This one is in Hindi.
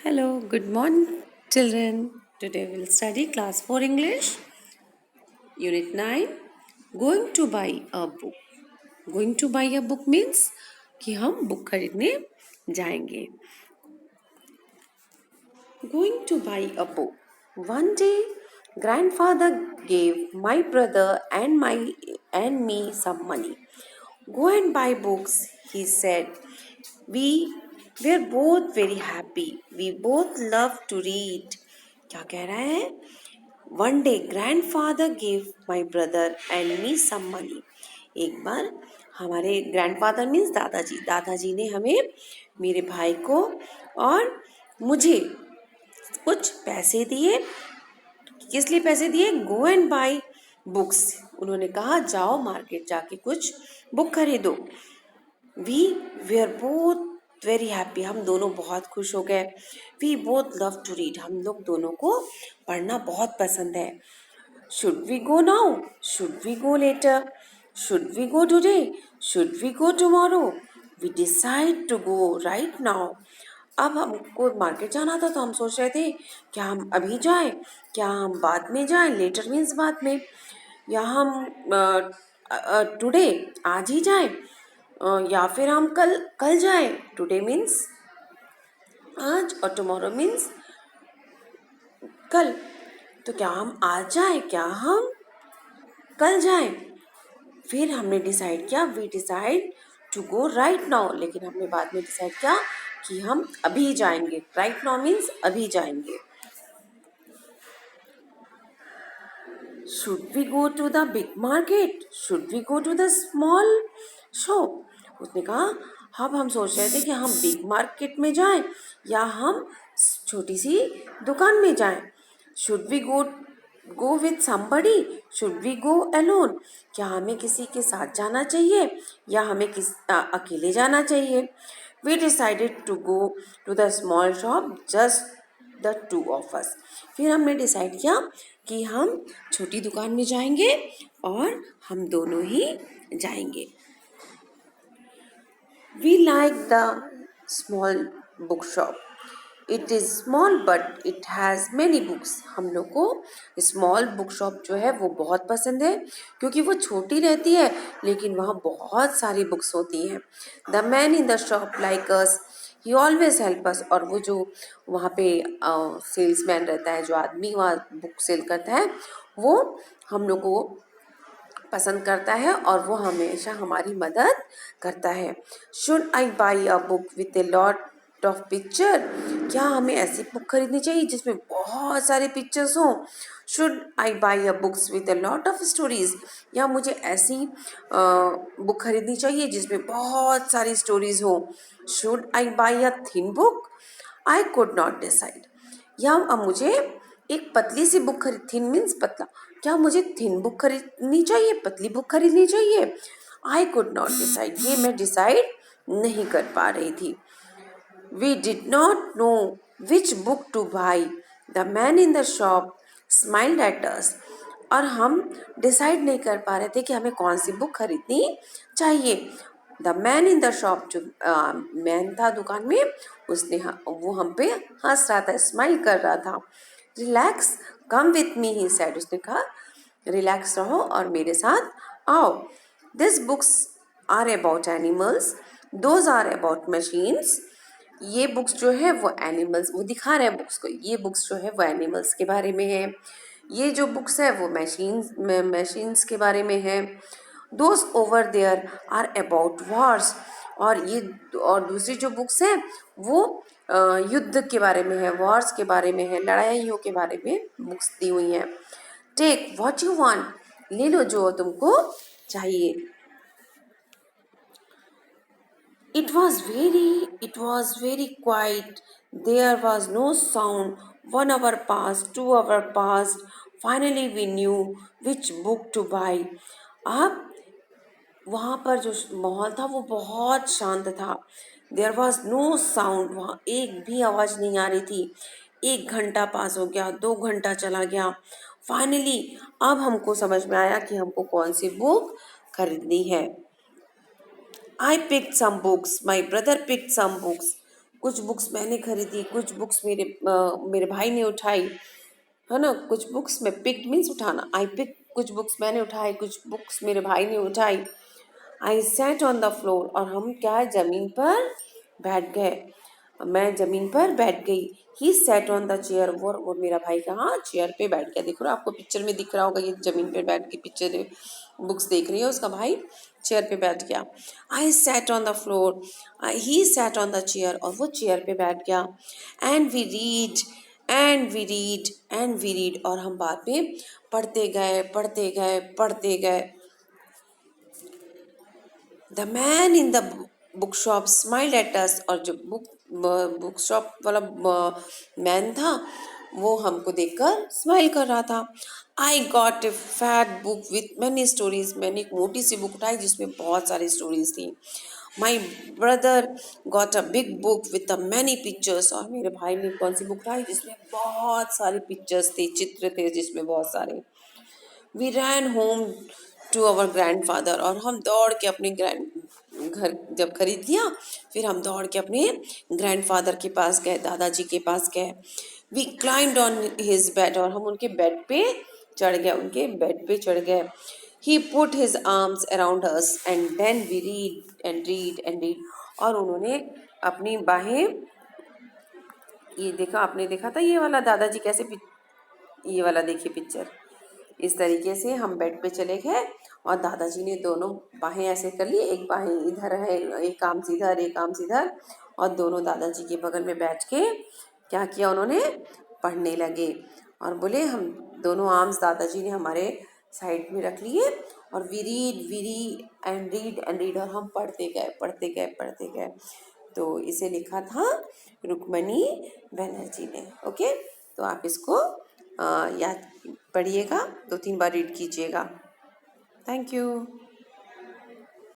Hello, good morning, children. Today we'll study class 4 English, unit 9. Going to buy a book. Going to buy a book means कि हम बुक खरीदने जाएंगे. Going to buy a book. One day, grandfather gave my brother and me some money. Go and buy books, he said. We were both very happy. We both love to read. क्या कह रहा है? One day, grandfather gave my brother and me some money. एक बार हमारे ग्रैंडफादर मीन्स दादाजी ने हमें, मेरे भाई को और मुझे कुछ पैसे दिए. किस लिए पैसे दिए? Go and buy books. उन्होंने कहा जाओ मार्केट जाके कुछ बुक खरीदो. We were both very happy. हम दोनों बहुत खुश हो गए. We both love to read. हम लोग दोनों को पढ़ना बहुत पसंद है. Should we go now? Should we go later? Should we go today? Should we go tomorrow? We decide to go right now. अब हमको मार्केट जाना था तो हम सोच रहे थे क्या हम अभी जाएं, क्या हम बाद में जाएं. लेटर मीन्स बाद में. या हम टुडे आज ही जाएं, या फिर हम कल जाएं. टुडे मीन्स आज और टुमारो मीन्स कल. तो क्या हम आज जाएं, क्या हम कल जाएं. फिर हमने डिसाइड किया, we decide to go right now. लेकिन हमने बाद में डिसाइड किया कि हम अभी जाएंगे. राइट नाउ मीन्स अभी जाएंगे. Should we go to the big market? Should we go to the small shop? उसने कहा अब हम सोच रहे थे कि हम बिग मार्केट में जाएं या हम छोटी सी दुकान में जाएं. Should we go with somebody? Should we go alone? क्या हमें किसी के साथ जाना चाहिए या हमें अकेले जाना चाहिए. We decided to go to the small shop just the two of us. फिर हमने डिसाइड किया कि हम छोटी दुकान में जाएंगे और हम दोनों ही जाएंगे. We like the small bookshop. It is small but it has many books. हम लोग को स्मॉल बुक शॉप जो है वो बहुत पसंद है क्योंकि वो छोटी रहती है लेकिन वहाँ बहुत सारी बुक्स होती हैं. The man in the shop like us, he always help us. और वो जो वहाँ पे सेल्समैन रहता है, जो आदमी वहाँ बुक सेल करता है, वो हम लोग को पसंद करता है और वो हमेशा हमारी मदद करता है. Should I by a book with a lot of picture? क्या हमें ऐसी बुक खरीदनी चाहिए जिसमें बहुत सारे पिक्चर्स हों? Should I by a books with a lot of stories? या मुझे ऐसी बुक खरीदनी चाहिए जिसमें बहुत सारी स्टोरीज हो? Should I by a thin book? I could not decide. या अब मुझे एक पतली सी बुक खरीद, थिन मीन्स पतला. क्या मुझे थिन बुक खरीदनी चाहिए, पतली बुक खरीदनी चाहिए? I could not decide. ये मैं डिसाइड नहीं कर पा रही थी. We did not know which book to buy. The man in the shop smiled at us. और हम डिसाइड नहीं कर पा रहे थे कि हमें कौन सी बुक खरीदनी चाहिए. The man in the shop, जो मैन था दुकान में, वो हम पे हंस रहा था, स्माइल कर रहा था. Relax, come with me, he said. उसने कहा रिलैक्स रहो और मेरे साथ आओ. This books are about animals, those are about machines. ये बुक्स जो है वो एनिमल्स, वो दिखा रहे हैं बुक्स को, ये बुक्स जो है वो एनिमल्स के बारे में है. ये जो बुक्स है वो मशीन्स के बारे में है. Those over there are about wars. और दूसरी जो बुक्स हैं वो युद्ध के बारे में है, वॉर्स के बारे में है, लड़ाइयों के बारे में बुक्स दी हुई हैं. टेक व्हाट यू वांट, ले लो जो तुमको चाहिए. It was very quiet. There was no sound. 1 hour passed, 2 hour passed. Finally we knew which book to buy. अब वहाँ पर जो माहौल था वो बहुत शांत था. There was no sound. वहाँ एक भी आवाज़ नहीं आ रही थी. 1 घंटा पास हो गया, 2 घंटा चला गया. फाइनली अब हमको समझ में आया कि हमको कौन सी बुक खरीदनी है. I picked some books. My brother picked some books. कुछ बुक्स मैंने खरीदी, कुछ बुक्स मेरे भाई ने उठाई, है ना। कुछ बुक्स में पिक मीन्स उठाना, आई पिक, कुछ बुक्स मैंने उठाई, कुछ बुक्स मेरे भाई ने उठाई। आई सैट ऑन द फ्लोर, और हम क्या है, जमीन पर बैठ गए। मैं जमीन पर बैठ गई। ही सैट ऑन द चेयर, वो मेरा भाई कहाँ, चेयर पे बैठ गया। देख रहे हो, आपको पिक्चर में दिख रहा होगा, ये जमीन पे बैठ के पिक्चर बुक्स देख रही है, उसका भाई चेयर पे बैठ गया। I sat on the floor, he sat on the chair, और वो चेयर पे बैठ गया। And we read and we read and we read, और हम बाद में पढ़ते गए, पढ़ते गए, पढ़ते गए। The man in the book shop smiled at us, और जो बुक शॉप वाला मैन था, वो हमको देखकर स्माइल कर रहा था। I got a fat book with many stories, मैंने एक मोटी सी बुक उठाई जिसमें बहुत सारी स्टोरीज थी। My brother got a big book with a many pictures, और मेरे भाई ने कौन सी बुक उठाई जिसमें बहुत सारे पिक्चर्स थे, चित्र थे जिसमें बहुत सारे। We ran home to our grandfather, और हम दौड़ के अपने ग्रैंड घर जब खरीद लिया, फिर हम दौड़ के अपने ग्रैंड फादर के पास गए, दादाजी के पास गए। We climbed on his bed, और हम उनके बेड पे चढ़ गए, उनके बेड पे चढ़ गए। He put his arms around us and then we read and read and read, और उन्होंने अपनी बाहें, ये देखा, आपने देखा था ये वाला दादाजी कैसे ये वाला देखिए पिक्चर, इस तरीके से हम बेड पे चले गए, और दादाजी ने दोनों बाहें ऐसे कर ली, एक बाहें इधर है, एक आर्म इधर, एक आर्म इधर, और दोनों दादाजी के बगल में बैठ के क्या किया, उन्होंने पढ़ने लगे। और बोले, हम दोनों आर्म्स दादाजी ने हमारे साइड में रख लिए, और वी रीड एंड रीड, और हम पढ़ते गए, पढ़ते गए, पढ़ते गए। तो इसे लिखा था रुक्मणी बनर्जी ने। ओके, तो आप इसको याद पढ़िएगा, 2-3 बार रीड कीजिएगा। Thank you.